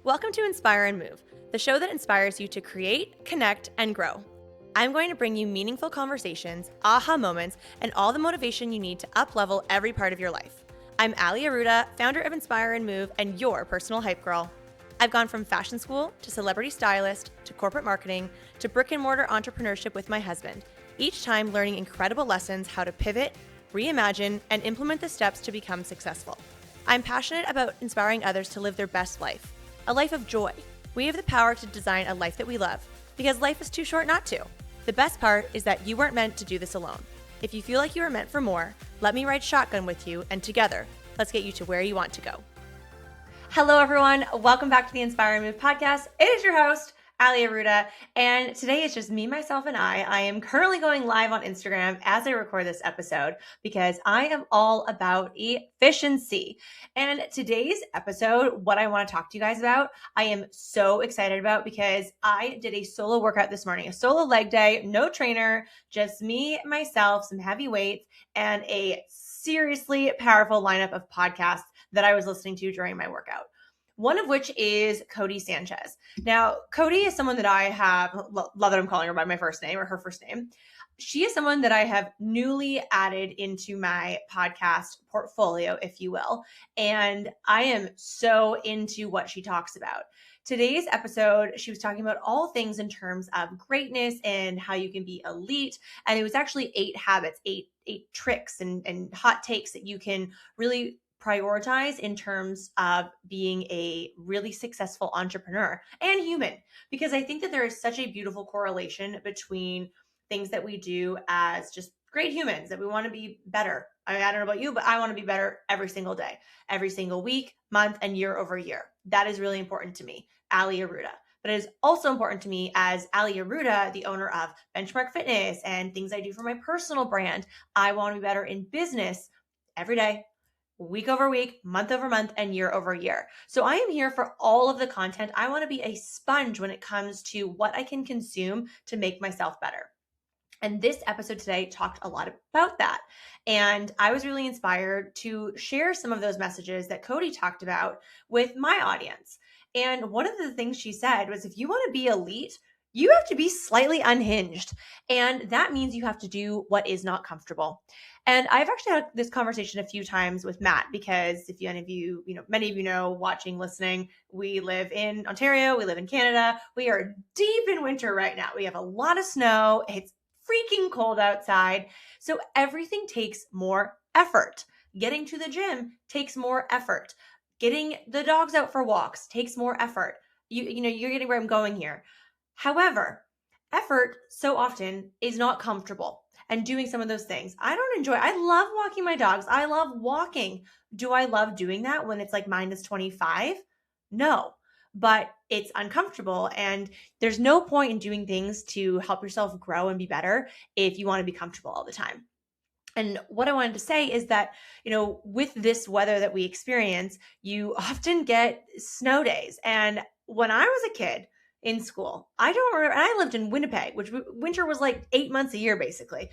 Welcome to Inspire and Move, the show that inspires you to create, connect, and grow. I'm going to bring you meaningful conversations, aha moments, and all the motivation you need to up-level every part of your life. I'm Ali Aruda, founder of Inspire and Move, and your personal hype girl. I've gone from fashion school to celebrity stylist to corporate marketing to brick-and-mortar entrepreneurship with my husband, each time learning incredible lessons how to pivot, reimagine, and implement the steps to become successful. I'm passionate about inspiring others to live their best life, a life of joy. We have the power to design a life that we love, because life is too short not to. The best part is that you weren't meant to do this alone. If you feel like you are meant for more, let me ride shotgun with you, and together, let's get you to where you want to go. Hello, everyone. Welcome back to the Inspire and Move podcast. It is your host, Ali Aruda, and today it's just me, myself, and I. I am currently going live on Instagram as I record this episode because I am all about efficiency. And today's episode, what I want to talk to you guys about, I am so excited about because I did a solo workout this morning, a solo leg day, no trainer, just me, myself, some heavy weights, and a seriously powerful lineup of podcasts that I was listening to during my workout. One of which is Codie Sanchez. Now, Codie is someone that I have, love that I'm calling her by my first name or her first name. She is someone that I have newly added into my podcast portfolio, if you will. And I am so into what she talks about. Today's episode, she was talking about all things in terms of greatness and how you can be elite. And it was actually 8 habits, eight tricks and hot takes that you can really prioritize in terms of being a really successful entrepreneur and human, because I think that there is such a beautiful correlation between things that we do as just great humans, that we want to be better. I don't know about you, but I want to be better every single day, every single week, month, and year over year. That is really important to me, Ali Aruda. But it is also important to me as Ali Aruda, the owner of Benchmark Fitness and things I do for my personal brand. I want to be better in business every day, week over week, month over month, and year over year. So I am here for all of the content. I want to be a sponge when it comes to what I can consume to make myself better. And this episode today talked a lot about that. And I was really inspired to share some of those messages that Codie talked about with my audience. And one of the things she said was, if you want to be elite, you have to be slightly unhinged. And that means you have to do what is not comfortable. And I've actually had this conversation a few times with Matt, because if any of you, many of you know, watching, listening, we live in Ontario, we live in Canada. We are deep in winter right now. We have a lot of snow. It's freaking cold outside. So everything takes more effort. Getting to the gym takes more effort. Getting the dogs out for walks takes more effort. You're getting where I'm going here. However, effort so often is not comfortable. And doing some of those things I don't enjoy. I love walking my dogs. I love walking. Do I love doing that when it's like minus 25? No, but it's uncomfortable. And there's no point in doing things to help yourself grow and be better if you want to be comfortable all the time. And what I wanted to say is that, with this weather that we experience, you often get snow days. And when I was a kid in school, I don't remember, and I lived in Winnipeg, which winter was like 8 months a year, basically,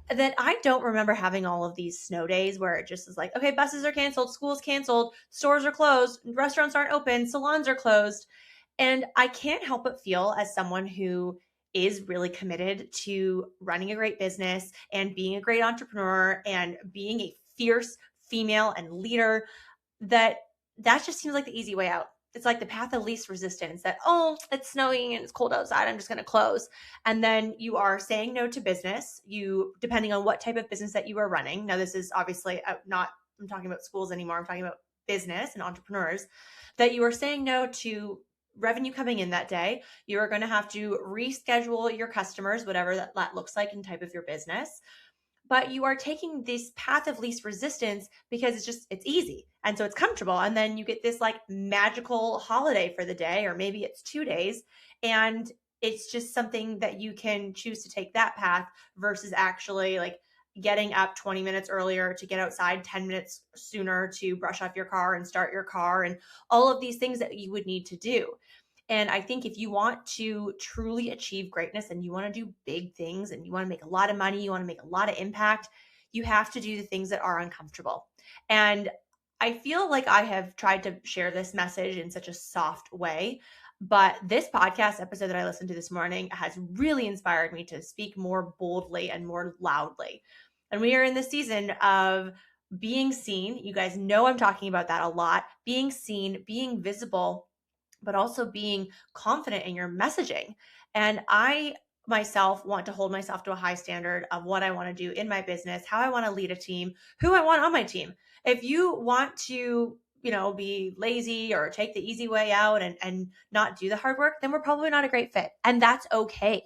that I don't remember having all of these snow days where it just is like, okay, buses are canceled, school's canceled, stores are closed, restaurants aren't open, salons are closed. And I can't help but feel, as someone who is really committed to running a great business and being a great entrepreneur and being a fierce female and leader, that just seems like the easy way out. It's like the path of least resistance, that, oh, it's snowing and it's cold outside, I'm just going to close. And then you are saying no to business, depending on what type of business that you are running. Now, this is obviously I'm talking about schools anymore. I'm talking about business and entrepreneurs, that you are saying no to revenue coming in that day. You are going to have to reschedule your customers, whatever that looks like in type of your business. But you are taking this path of least resistance because it's easy. And so it's comfortable. And then you get this like magical holiday for the day, or maybe it's 2 days. And it's just something that you can choose to take that path versus actually like getting up 20 minutes earlier to get outside 10 minutes sooner to brush off your car and start your car and all of these things that you would need to do. And I think if you want to truly achieve greatness and you want to do big things and you want to make a lot of money, you want to make a lot of impact, you have to do the things that are uncomfortable. And I feel like I have tried to share this message in such a soft way, but this podcast episode that I listened to this morning has really inspired me to speak more boldly and more loudly. And we are in the season of being seen. You guys know I'm talking about that a lot. Being seen, being visible, but also being confident in your messaging. And I myself want to hold myself to a high standard of what I want to do in my business, how I want to lead a team, who I want on my team. If you want to, be lazy or take the easy way out and not do the hard work, then we're probably not a great fit. And that's okay.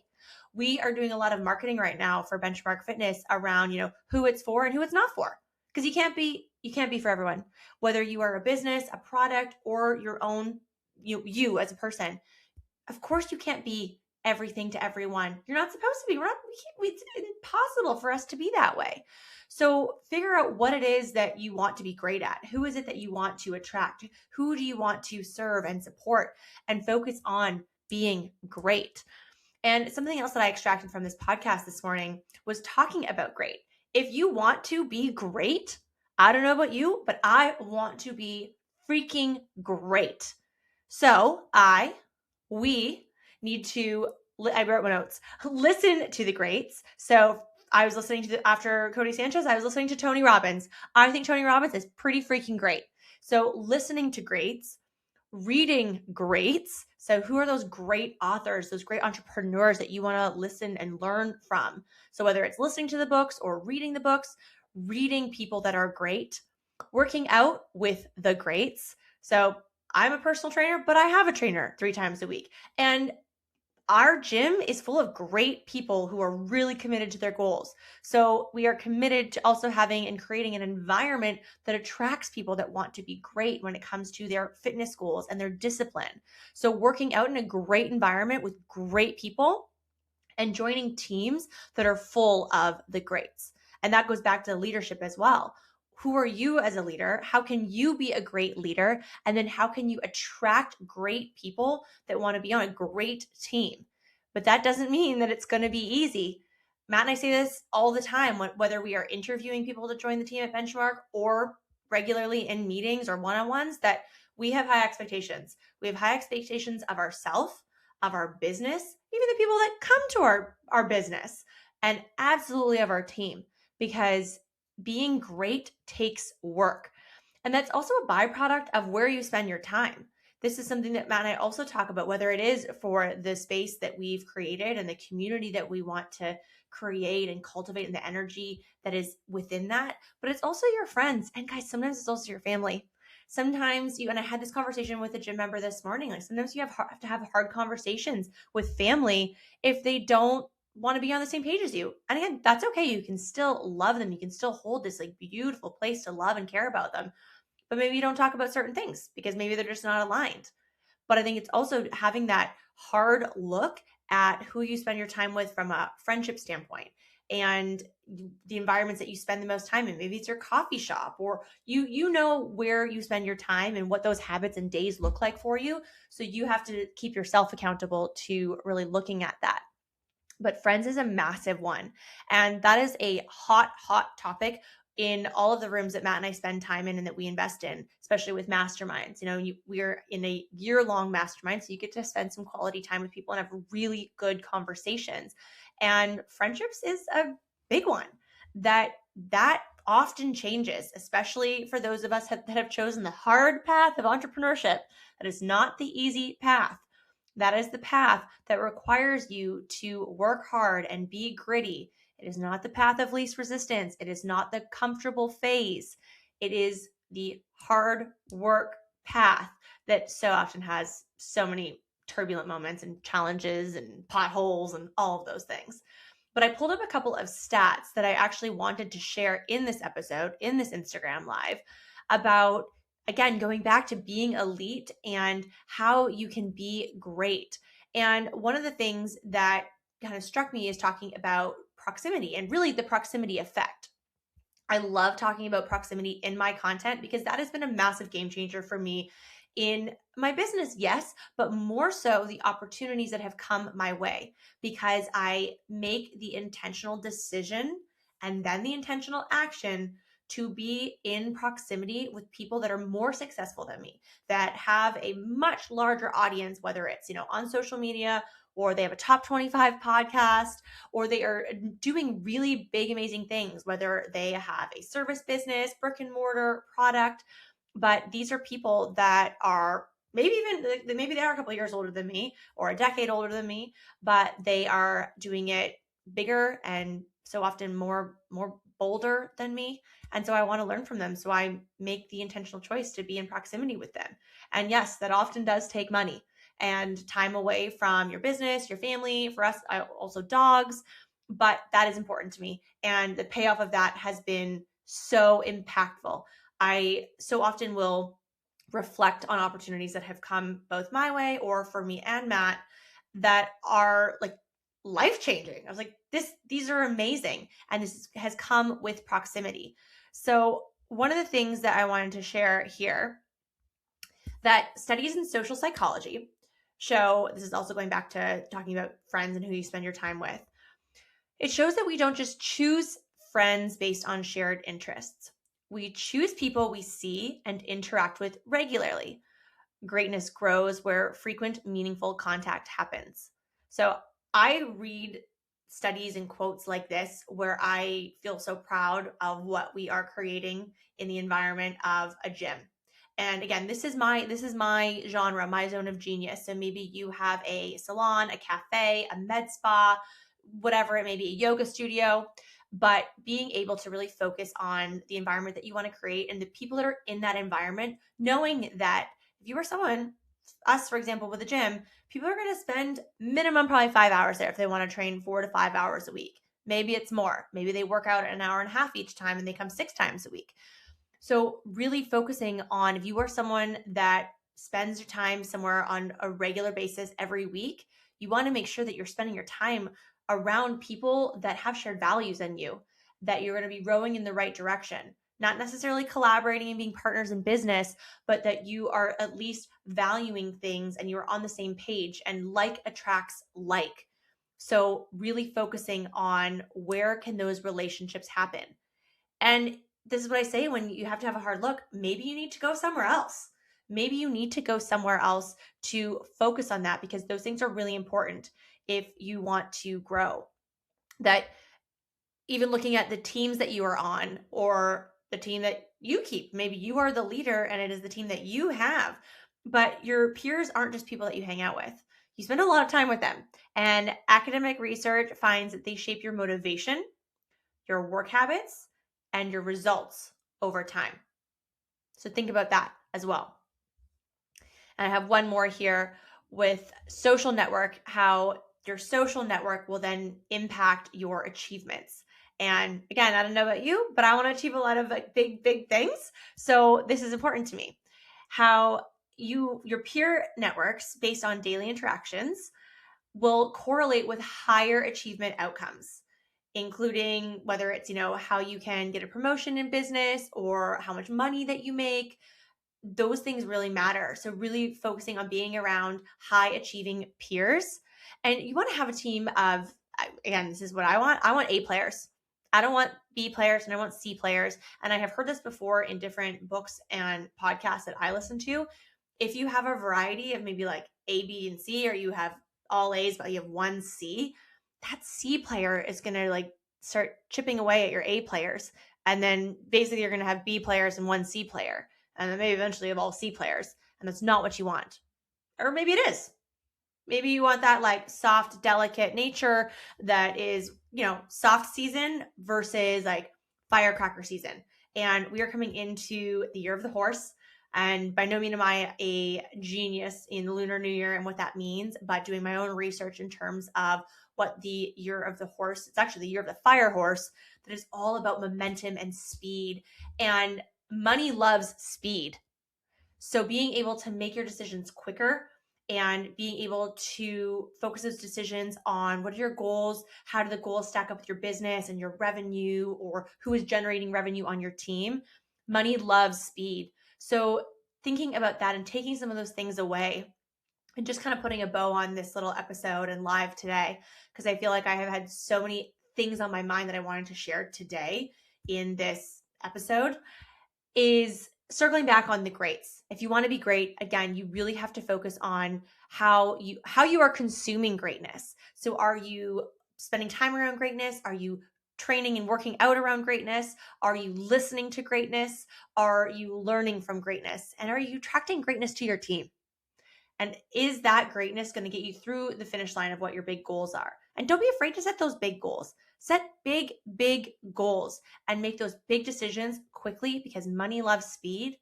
We are doing a lot of marketing right now for Benchmark Fitness around, who it's for and who it's not for. Because you can't be for everyone. Whether you are a business, a product, or your own you as a person, of course you can't be everything to everyone. You're not supposed to be. It's impossible for us to be that way. So figure out what it is that you want to be great at. Who is it that you want to attract? Who do you want to serve and support? And focus on being great. And something else that I extracted from this podcast this morning was talking about great. If you want to be great, I don't know about you, but I want to be freaking great. So we need to, I wrote my notes, listen to the greats. So I was listening to after Codie Sanchez, I was listening to Tony Robbins. I think Tony Robbins is pretty freaking great. So listening to greats, reading greats. So who are those great authors, those great entrepreneurs that you want to listen and learn from? So whether it's listening to the books or reading the books, reading people that are great, working out with the greats. So I'm a personal trainer, but I have a trainer 3 times a week. And our gym is full of great people who are really committed to their goals. So we are committed to also having and creating an environment that attracts people that want to be great when it comes to their fitness goals and their discipline. So working out in a great environment with great people and joining teams that are full of the greats. And that goes back to leadership as well. Who are you as a leader? How can you be a great leader? And then how can you attract great people that want to be on a great team? But that doesn't mean that it's going to be easy. Matt and I say this all the time, whether we are interviewing people to join the team at Benchmark or regularly in meetings or one-on-ones, that we have high expectations. We have high expectations of ourselves, of our business, even the people that come to our business, and absolutely of our team, because being great takes work. And that's also a byproduct of where you spend your time. This is something that Matt and I also talk about, whether it is for the space that we've created and the community that we want to create and cultivate and the energy that is within that, but it's also your friends. And guys, sometimes it's also your family. Sometimes and I had this conversation with a gym member this morning, like sometimes you have to have hard conversations with family if they don't want to be on the same page as you. And again, that's okay. You can still love them. You can still hold this like beautiful place to love and care about them. But maybe you don't talk about certain things because maybe they're just not aligned. But I think it's also having that hard look at who you spend your time with from a friendship standpoint and the environments that you spend the most time in. Maybe it's your coffee shop, or you know where you spend your time and what those habits and days look like for you. So you have to keep yourself accountable to really looking at that. But friends is a massive one. And that is a hot topic in all of the rooms that Matt and I spend time in and that we invest in, especially with masterminds. We're in a year-long mastermind, so you get to spend some quality time with people and have really good conversations. And friendships is a big one that often changes, especially for those of us that have chosen the hard path of entrepreneurship. That is not the easy path. That is the path that requires you to work hard and be gritty. It is not the path of least resistance. It is not the comfortable phase. It is the hard work path that so often has so many turbulent moments and challenges and potholes and all of those things. But I pulled up a couple of stats that I actually wanted to share in this episode, in this Instagram Live, about, again, going back to being elite and how you can be great. And one of the things that kind of struck me is talking about proximity and really the proximity effect. I love talking about proximity in my content because that has been a massive game changer for me in my business, yes, but more so the opportunities that have come my way because I make the intentional decision and then the intentional action to be in proximity with people that are more successful than me, that have a much larger audience, whether it's, on social media, or they have a top 25 podcast, or they are doing really big, amazing things, whether they have a service business, brick and mortar product. But these are people that are maybe they are a couple of years older than me or a decade older than me, but they are doing it bigger and so often more bolder than me. And so I want to learn from them. So I make the intentional choice to be in proximity with them. And yes, that often does take money and time away from your business, your family, for us, also dogs, but that is important to me. And the payoff of that has been so impactful. I so often will reflect on opportunities that have come both my way or for me and Matt that are like life-changing. I was like, these are amazing. And this has come with proximity. So one of the things that I wanted to share here, that studies in social psychology show, this is also going back to talking about friends and who you spend your time with. It shows that we don't just choose friends based on shared interests. We choose people we see and interact with regularly. Greatness grows where frequent, meaningful contact happens. So I read studies and quotes like this where I feel so proud of what we are creating in the environment of a gym. And again, this is my genre, my zone of genius. So maybe you have a salon, a cafe, a med spa, whatever it may be, a yoga studio, but being able to really focus on the environment that you want to create and the people that are in that environment, knowing that if you are someone, us, for example, with a gym, people are going to spend minimum probably 5 hours there if they want to train 4 to 5 hours a week. Maybe it's more. Maybe they work out an hour and a half each time and they come 6 times a week. So really focusing on, if you are someone that spends your time somewhere on a regular basis every week, you want to make sure that you're spending your time around people that have shared values in you, that you're going to be rowing in the right direction, not necessarily collaborating and being partners in business, but that you are at least valuing things and you're on the same page, and like attracts like. So really focusing on where can those relationships happen. And this is what I say when you have to have a hard look. Maybe you need to go somewhere else. Maybe you need to go somewhere else to focus on that, because those things are really important if you want to grow. That even looking at the teams that you are on or the team that you keep, maybe you are the leader and it is the team that you have, but your peers aren't just people that you hang out with. You spend a lot of time with them. And academic research finds that they shape your motivation, your work habits, and your results over time. So think about that as well. And I have one more here with social network, how your social network will then impact your achievements. And again, I don't know about you, but I want to achieve a lot of like big things. So this is important to me. How your peer networks based on daily interactions will correlate with higher achievement outcomes, including whether it's, how you can get a promotion in business or how much money that you make. Those things really matter. So really focusing on being around high achieving peers. And you want to have a team of, again, this is what I want. I want A players. I don't want B players, and I want C players. And I have heard this before in different books and podcasts that I listen to. If you have a variety of maybe like A, B, and C, or you have all A's, but you have one C, that C player is going to like start chipping away at your A players. And then basically you're going to have B players and one C player. And then maybe eventually you have all C players. And that's not what you want. Or maybe it is. Maybe you want that like soft, delicate nature that is, soft season versus like firecracker season. And we are coming into the year of the horse. And by no means am I a genius in the Lunar New Year and what that means, but doing my own research in terms of what the year of the horse, it's actually the year of the fire horse, that is all about momentum and speed. And money loves speed. So being able to make your decisions quicker and being able to focus those decisions on what are your goals, how do the goals stack up with your business and your revenue, or who is generating revenue on your team. Money loves speed. So thinking about that and taking some of those things away and just kind of putting a bow on this little episode and live today, because I feel like I have had so many things on my mind that I wanted to share today in this episode is circling back on the greats. If you want to be great, again, you really have to focus on how you are consuming greatness. So are you spending time around greatness? Are you training and working out around greatness? Are you listening to greatness? Are you learning from greatness? And are you attracting greatness to your team? And is that greatness going to get you through the finish line of what your big goals are? And don't be afraid to set those big goals. Set big, big goals and make those big decisions quickly, because money loves speed.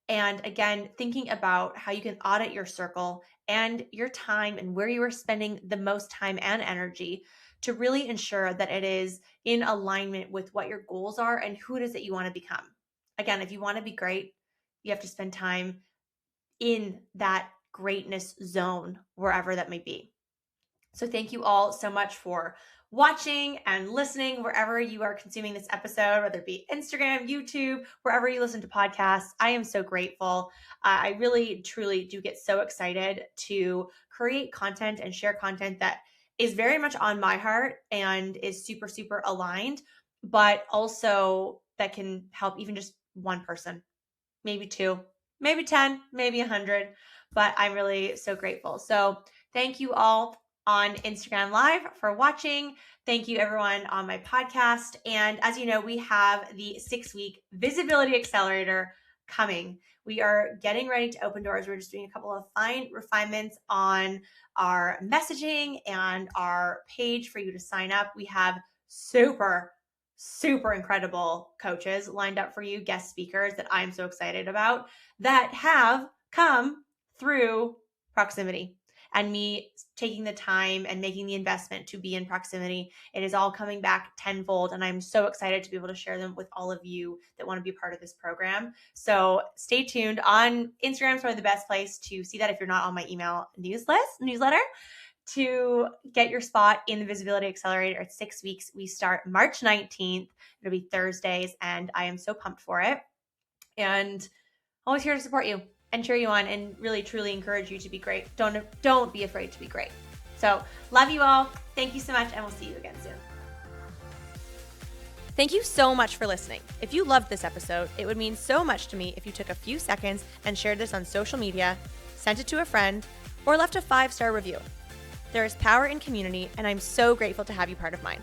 And again, thinking about how you can audit your circle and your time and where you are spending the most time and energy to really ensure that it is in alignment with what your goals are and who it is that you want to become. Again, if you want to be great, you have to spend time in that greatness zone, wherever that may be. So thank you all so much for watching and listening wherever you are consuming this episode, whether it be Instagram, YouTube, wherever you listen to podcasts. I am so grateful. I really, truly do get so excited to create content and share content that is very much on my heart and is super, super aligned, but also that can help even just one person, maybe two, maybe 10, maybe 100, but I'm really so grateful. So thank you all on Instagram Live for watching. Thank you everyone on my podcast. And as you know, we have the 6-week Visibility Accelerator coming. We are getting ready to open doors. We're just doing a couple of fine refinements on our messaging and our page for you to sign up. We have super incredible coaches lined up for you, guest speakers that I'm so excited about, that have come through proximity and me taking the time and making the investment to be in proximity. It is all coming back tenfold, and I'm so excited to be able to share them with all of you that want to be a part of this program. So stay tuned. On Instagram is probably the best place to see that if you're not on my email newsletter, to get your spot in the Visibility Accelerator. It's 6 weeks. We start March 19th. It'll be Thursdays, and I am so pumped for it. And always here to support you and cheer you on and really, truly encourage you to be great. Don't be afraid to be great. So love you all. Thank you so much, and we'll see you again soon. Thank you so much for listening. If you loved this episode, it would mean so much to me if you took a few seconds and shared this on social media, sent it to a friend, or left a 5-star review. There is power in community, and I'm so grateful to have you part of mine.